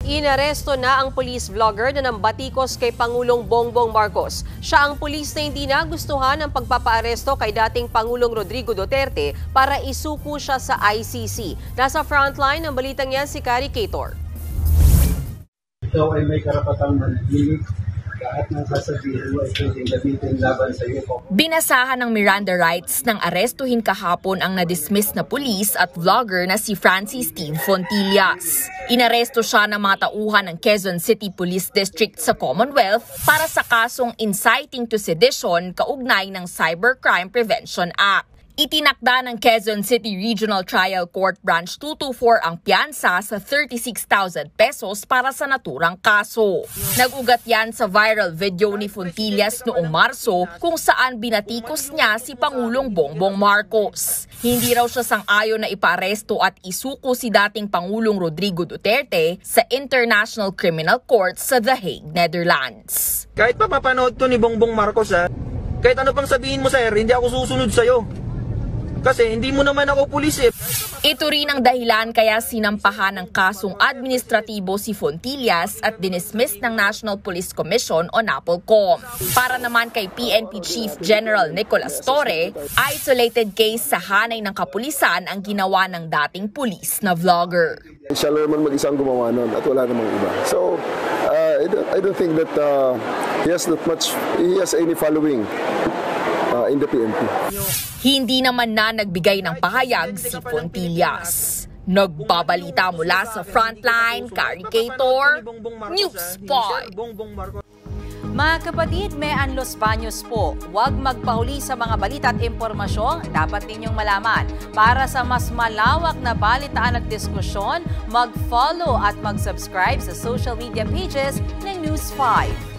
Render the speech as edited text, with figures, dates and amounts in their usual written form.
Inaresto na ang police vlogger na nambatikos kay Pangulong Bongbong Marcos. Siya ang pulis na hindi nagustuhan ng pagpapaaresto kay dating Pangulong Rodrigo Duterte para isuko siya sa ICC. Nasa frontline ng balitang yan si Kari Cator. Ikaw ay may karapatang manahimik. Lahat ng sasabihin mo ay pwedeng gamitin laban sa iyo. Binasahan ng Miranda rights ng arestuhin kahapon ang na-dismiss na pulis at vlogger na si Francis Steve Fontillas. Inaresto siya ng mga tauhan ng Quezon City Police District sa Commonwealth para sa kasong inciting to sedition kaugnay ng Cybercrime Prevention Act. Itinakda ng Quezon City Regional Trial Court Branch 224 ang piyansa sa 36,000 pesos para sa naturang kaso. Nag-ugat yan sa viral video ni Fontillas noong Marso kung saan binatikos niya si Pangulong Bongbong Marcos. Hindi raw siya sang-ayon na ipaaresto at isuko si dating Pangulong Rodrigo Duterte sa International Criminal Court sa The Hague, Netherlands. Kahit pa mapanood to ni Bongbong Marcos kahit ano pang sabihin mo sir, hindi ako susunod sa'yo. Kasi hindi mo naman ako pulis eh. Ito rin ang dahilan kaya sinampahan ng kasong administratibo si Fontillas at dinismiss ng National Police Commission o NAPOLCOM. Para naman kay PNP Chief General Nicolas Torre, isolated case sa hanay ng kapulisan ang ginawa ng dating pulis na vlogger. Siya lang naman mag-isang gumawa nun at wala namang iba. So, I don't think that he has any following in the PNP. Hindi naman na nagbigay ng pahayag si Fontillas. Nagbabalita mula sa Frontline, Kari Cator, News 5. Mga kapatid, may Los Baños po. Huwag magpahuli sa mga balita at impormasyong dapat ninyong malaman. Para sa mas malawak na balitaan at diskusyon, mag-follow at mag-subscribe sa social media pages ng News 5.